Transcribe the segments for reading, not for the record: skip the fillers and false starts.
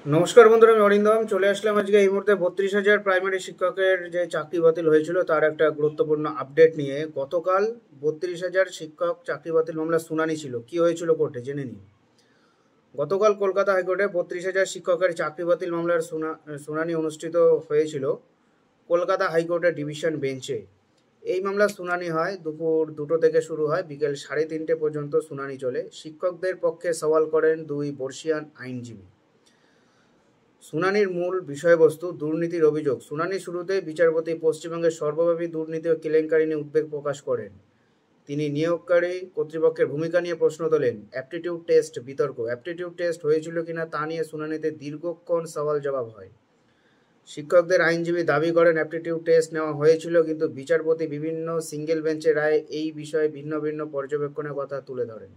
নমস্কার বন্ধুরা, আমি অরিন্দম চলে আসলাম আজকে এই মুহূর্তে 32,000 প্রাইমারি শিক্ষকের যে চাকরি বাতিল হয়েছিল তার একটা গুরুত্বপূর্ণ আপডেট নিয়ে। গতকাল 32,000 শিক্ষক চাকরি বাতিল মামলার শুনানি ছিল। কি হয়েছিল কোর্টে জেনে নিন। গতকাল কলকাতা হাইকোর্টে 32,000 শিক্ষকের চাকরি বাতিল মামলার শুনানি অনুষ্ঠিত হয়েছিল কলকাতা হাইকোর্টের ডিভিশন বেঞ্চে। এই মামলার শুনানি হয় দুপুর 2টো থেকে শুরু হয়, বিকেল 3:30 পর্যন্ত শুনানি চলে। শিক্ষকদের পক্ষে সওয়াল করেন দুই বর্ষীয়ান আইনজীবী। শুনানির মূল বিষয়বস্তু দুর্নীতির অভিযোগ। শুনানি শুরুতে বিচারপতি পশ্চিমবঙ্গের সর্বব্যাপী দুর্নীতি ও কেলেঙ্কারি নিয়ে উদ্বেগ প্রকাশ করেন। তিনি নিয়োগকারী কর্তৃপক্ষের ভূমিকা নিয়ে প্রশ্ন তোলেন। অ্যাপটিটিউড টেস্ট বিতর্ক। অ্যাপটিটিউড টেস্ট হয়েছিল কিনা তা নিয়ে শুনানিতে দীর্ঘক্ষণ সওয়াল জবাব হয়। শিক্ষকদের আইনজীবী দাবি করেন অ্যাপটিটিউড টেস্ট নেওয়া হয়েছিল, কিন্তু বিচারপতি বিভিন্ন সিঙ্গেল বেঞ্চের রায়ে এই বিষয়ে ভিন্ন ভিন্ন পর্যবেক্ষণের কথা তুলে ধরেন।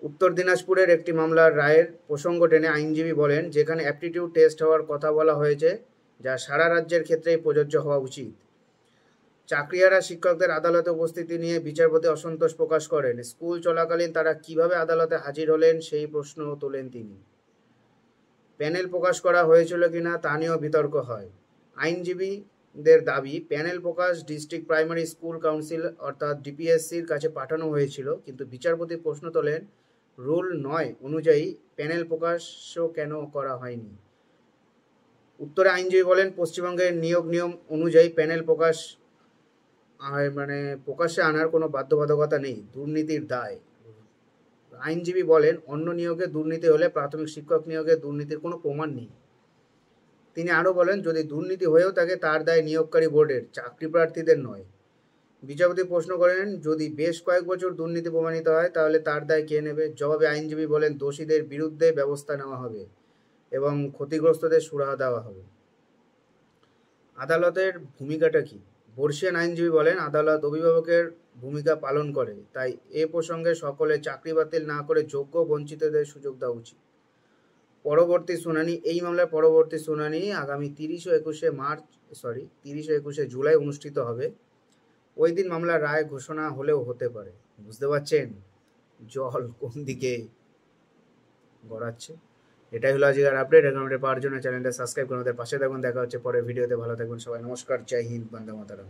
উত্তর দিনাজপুরের একটি মামলার রায়ের প্রসঙ্গ টেনে আইনজীবী বলেন, যেখানে অ্যাপটিটিউড টেস্ট হওয়ার কথা বলা হয়েছে, যা সারা রাজ্যের ক্ষেত্রেই প্রযোজ্য হওয়া উচিত। চাকরিহারা শিক্ষকদের আদালতে উপস্থিতি নিয়ে বিচারপতি অসন্তোষ প্রকাশ করেন। স্কুল চলাকালীন তারা কিভাবে আদালতে হাজির হলেন সেই প্রশ্ন তোলেন তিনি। প্যানেল প্রকাশ করা হয়েছিল কিনা তা নিয়েও বিতর্ক হয়। আইনজীবীদের দাবি, প্যানেল প্রকাশ ডিস্ট্রিক্ট প্রাইমারি স্কুল কাউন্সিল অর্থাৎ ডিপিএসসির কাছে পাঠানো হয়েছিল, কিন্তু বিচারপতি প্রশ্ন তোলেন, রুল 9 অনুযায়ী প্যানেল প্রকাশ্য কেন করা হয়নি। উত্তরে আইনজীবী বলেন, পশ্চিমবঙ্গের নিয়োগ নিয়ম অনুযায়ী প্যানেল প্রকাশ্যে আনার কোনো বাধ্যবাধকতা নেই, দুর্নীতির দায়। আইনজীবী বলেন, অন্য নিয়োগে দুর্নীতি হলে প্রাথমিক শিক্ষক নিয়োগে দুর্নীতির কোনো প্রমাণ নেই। তিনি আরও বলেন, যদি দুর্নীতি হয়েও থাকে তার দায় নিয়োগকারী বোর্ডের, চাকরি প্রার্থীদের নয়। বিচারপতি প্রশ্ন করেন, যদি বেশ কয়েক বছর দুর্নীতি প্রমাণিত হয় তাহলে তার দায় কে নেবে। জবাবে আইনজীবী বলেন, দোষীদের বিরুদ্ধে ব্যবস্থা নেওয়া হবে এবং ক্ষতিগ্রস্তদের সুরাহা দেওয়া হবে। আদালতের ভূমিকাটা কি? বর্ষীয়ান আইনজীবী বলেন, আদালত অভিভাবকের ভূমিকা পালন করে, তাই এ প্রসঙ্গে সকলে চাকরি বাতিল না করে যোগ্য বঞ্চিতদের সুযোগ দেওয়া উচিত। পরবর্তী শুনানি। এই মামলার পরবর্তী শুনানি আগামী 30 ও 21 জুলাই অনুষ্ঠিত হবে। ওই দিন মামলার রায় ঘোষণা হলেও হতে পারে। বুঝতে পারছেন জল কোন দিকে গড়াচ্ছে। এটাই হলো আজকের আপডেট। এখন আপডেট পাওয়ার জন্য চ্যানেলটা সাবস্ক্রাইব করে আমাদের পাশে থাকুন। দেখা হচ্ছে পরের ভিডিওতে। ভালো থাকবেন সবাই। নমস্কার, জয় হিন্দ, বন্দে মাতরম।